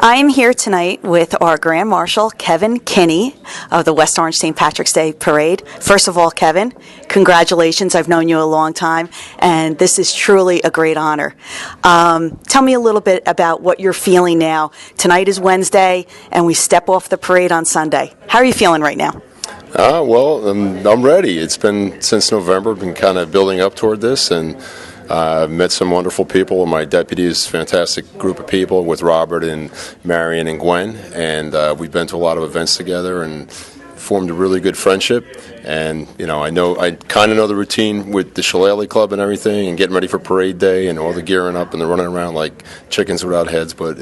I am here tonight with our Grand Marshal, Kevin Kinney, of the West Orange St. Patrick's Day Parade. First of all, Kevin, congratulations. I've known you a long time, and this is truly a great honor. Tell me a little bit about what you're feeling now. Tonight is Wednesday, and we step off the parade on Sunday. How are you feeling right now? I'm ready. It's been since November, been kind of building up toward this, and I've met some wonderful people. My deputies, fantastic group of people with Robert and Marion and Gwen, and we've been to a lot of events together and formed a really good friendship. And I kind of know the routine with the Shillelagh Club and everything, and getting ready for parade day and all the gearing up and the running around like chickens without heads. But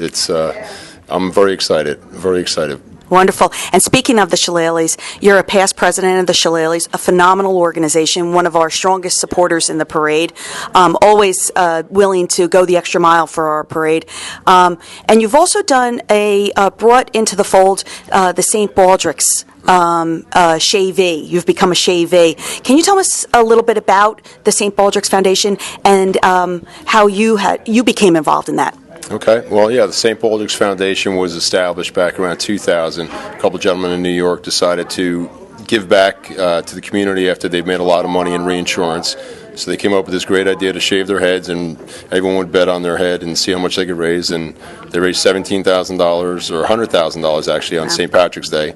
I'm very excited, very excited. Wonderful. And speaking of the Shillelaghs, you're a past president of the Shillelaghs, a phenomenal organization, one of our strongest supporters in the parade, always willing to go the extra mile for our parade. And you've also done brought into the fold the St. Baldrick's Shavee. You've become a Shavee. Can you tell us a little bit about the St. Baldrick's Foundation and how you became involved in that? Okay. Well, yeah, the St. Baldrick's Foundation was established back around 2000. A couple gentlemen in New York decided to give back to the community after they'd made a lot of money in reinsurance. So they came up with this great idea to shave their heads, and everyone would bet on their head and see how much they could raise. And they raised $17,000 or $100,000 actually on St. Patrick's Day.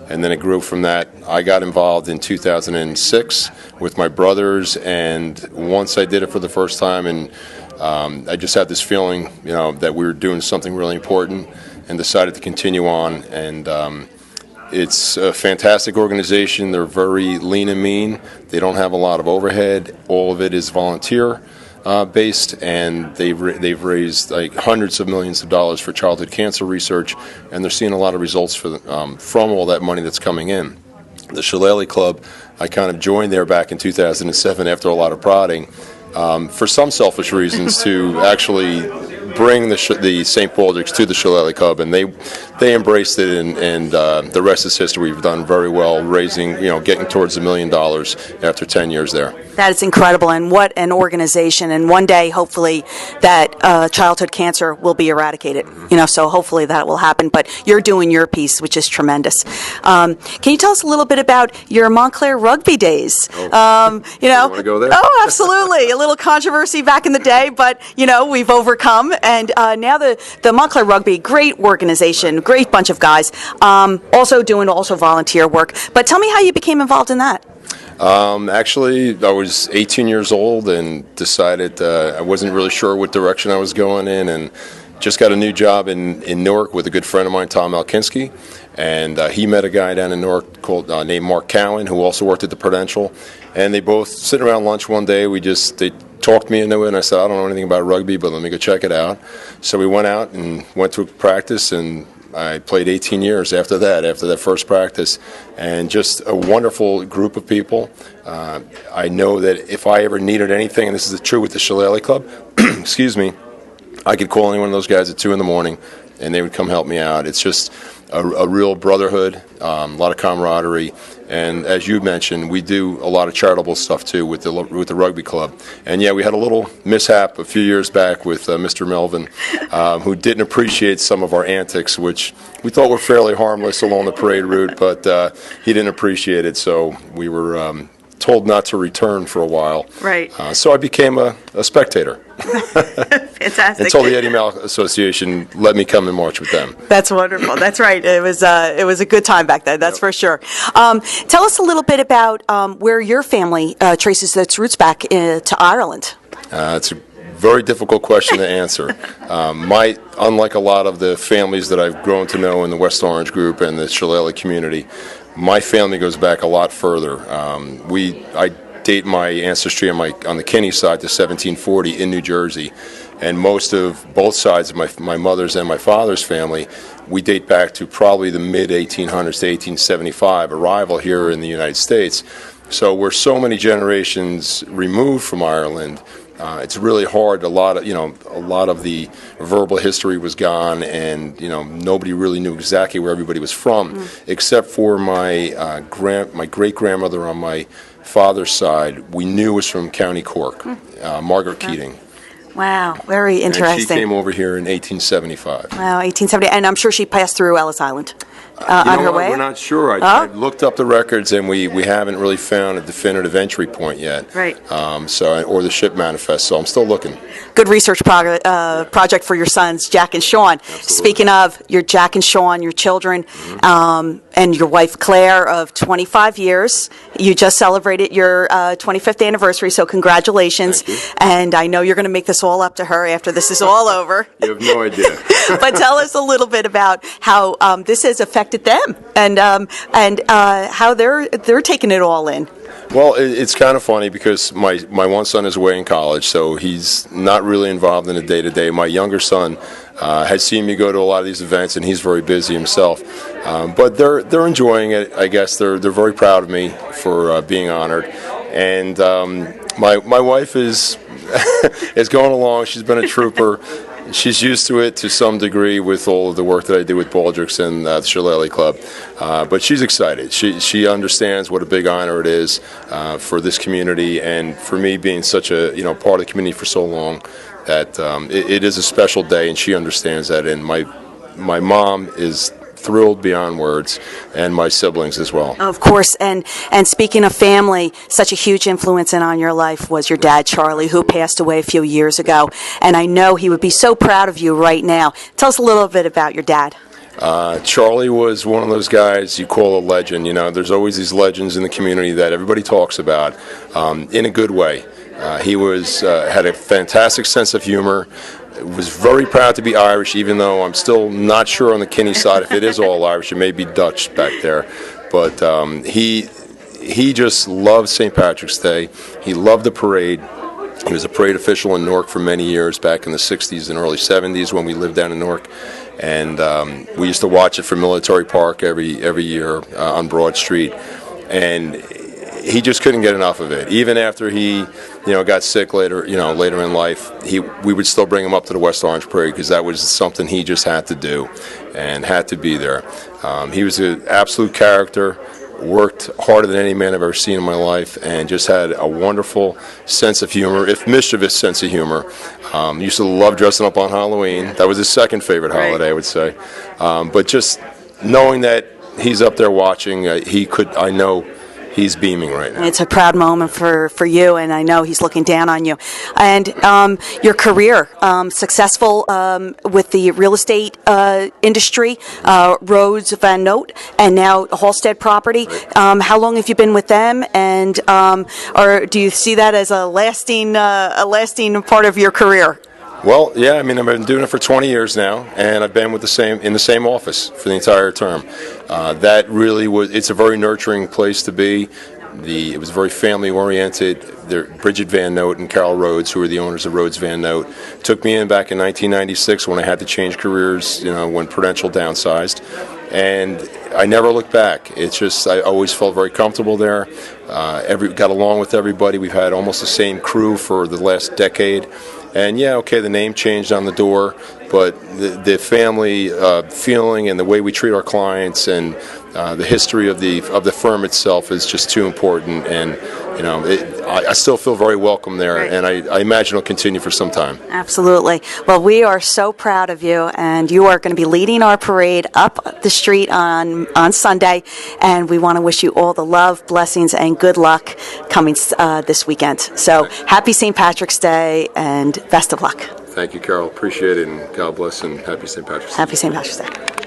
And then it grew from that. I got involved in 2006 with my brothers, and once I did it for the first time, and I just had this feeling, that we were doing something really important, and decided to continue on. And it's a fantastic organization. They're very lean and mean. They don't have a lot of overhead. All of it is volunteer based, and they've raised like hundreds of millions of dollars for childhood cancer research, and they're seeing a lot of results from all that money that's coming in. The Shillelagh Club, I kind of joined there back in 2007 after a lot of prodding. For some selfish reasons, to actually bring the St. Baldrick's to the Shillelagh Club, and they embraced it, and the rest is history. We've done very well, raising, getting towards $1 million after 10 years there. That is incredible, and what an organization! And one day, hopefully, that childhood cancer will be eradicated. So hopefully that will happen. But you're doing your piece, which is tremendous. Can you tell us a little bit about your Montclair rugby days? You want to go there? Oh, absolutely. A little controversy back in the day, but we've overcome. And now the Montclair Rugby, great organization, great bunch of guys, also doing volunteer work. But tell me how you became involved in that. Actually, I was 18 years old and decided I wasn't really sure what direction I was going in, and just got a new job in Newark with a good friend of mine, Tom Malkinski, and he met a guy down in Newark named Mark Cowan, who also worked at the Prudential, and they both sitting around lunch one day. They talked me into it, and I said, I don't know anything about rugby, but let me go check it out. So we went out and went to practice, and I played 18 years after that first practice, and just a wonderful group of people. I know that if I ever needed anything, and this is true with the Shillelagh Club, excuse me, I could call any one of those guys at 2 in the morning, and they would come help me out. It's just a real brotherhood, a lot of camaraderie, and as you mentioned, we do a lot of charitable stuff too with the rugby club. And yeah, we had a little mishap a few years back with Mr. Melvin, who didn't appreciate some of our antics, which we thought were fairly harmless along the parade route, but he didn't appreciate it, so we were told not to return for a while. Right. So I became a spectator. Fantastic. Until the Eddie Mao Association let me come and march with them. That's wonderful. That's right. It was a good time back then. That's for sure. Tell us a little bit about where your family traces its roots back to Ireland. It's a very difficult question to answer. Unlike a lot of the families that I've grown to know in the West Orange group and the Shillelagh community, my family goes back a lot further. I date my ancestry on the Kinney side to 1740 in New Jersey, and most of both sides of my mother's and my father's family, we date back to probably the mid-1800s to 1875 arrival here in the United States. So we're so many generations removed from Ireland. It's really hard. A lot of the verbal history was gone, and nobody really knew exactly where everybody was from, except for my great grandmother on my father's side. We knew was from County Cork, Margaret Keating. Wow, very And she interesting. came over here in 1875. Wow, 1870, and I'm sure she passed through Ellis Island on her way. We're not sure. I looked up the records, and we haven't really found a definitive entry point yet. Right. Or the ship manifest. So I'm still looking. Good research project for your sons, Jack and Sean. Speaking of your Jack and Sean, your children, and your wife Claire of 25 years. You just celebrated your 25th anniversary, so congratulations. Thank you. And I know you're going to make this all up to her after this is all over. You have no idea. But tell us a little bit about how this has affected them and how they're taking it all in. Well, it's kind of funny because my one son is away in college, so he's not really involved in the day-to-day. My younger son has seen me go to a lot of these events, and he's very busy himself. But they're enjoying it. I guess they're very proud of me for being honored. And my wife is is going along. She's been a trooper. She's used to it to some degree with all of the work that I do with Baldrick's and the Shillelagh Club. But she's excited. She understands what a big honor it is for this community, and for me being such a part of the community for so long, that it is a special day, and she understands that. And my mom is thrilled beyond words, and my siblings as well. Of course, and speaking of family, such a huge influence on your life was your dad, Charlie, who passed away a few years ago. And I know he would be so proud of you right now. Tell us a little bit about your dad. Charlie was one of those guys you call a legend. There's always these legends in the community that everybody talks about in a good way. He had a fantastic sense of humor. Was very proud to be Irish, even though I'm still not sure on the Kinney side if it is all Irish. It may be Dutch back there. But he just loved St. Patrick's Day. He loved the parade. He was a parade official in Newark for many years, back in the 60s and early 70s when we lived down in Newark. And we used to watch it from Military Park every year on Broad Street. And he just couldn't get enough of it. Even after he, got sick later in life, we would still bring him up to the West Orange Parade because that was something he just had to do and had to be there. He was an absolute character, worked harder than any man I've ever seen in my life, and just had a wonderful sense of humor, if mischievous sense of humor. Used to love dressing up on Halloween. That was his second favorite holiday, I would say. But just knowing that he's up there watching, I know he's beaming right now. It's a proud moment for you, and I know he's looking down on you. And your career, successful with the real estate industry, Rhodes Van Note, and now Halstead Property. Right. How long have you been with them, and or do you see that as a lasting part of your career? Well, yeah, I've been doing it for 20 years now, and I've been in the same office for the entire term. That really it's a very nurturing place to be. It was very family-oriented. Bridget Van Note and Carol Rhodes, who were the owners of Rhodes Van Note, took me in back in 1996 when I had to change careers, when Prudential downsized. And I never looked back. It's just, I always felt very comfortable there. Got along with everybody. We've had almost the same crew for the last decade. And yeah, okay, the name changed on the door, but the family feeling and the way we treat our clients and the history of the firm itself is just too important. And I still feel very welcome there, right. And I imagine it'll continue for some time. Absolutely. Well, we are so proud of you, and you are going to be leading our parade up the street on Sunday, and we want to wish you all the love, blessings, and good luck coming this weekend. So happy St. Patrick's Day, and best of luck. Thank you, Carol. Appreciate it, and God bless, and happy St. Patrick's Day. Happy St. Patrick's Day.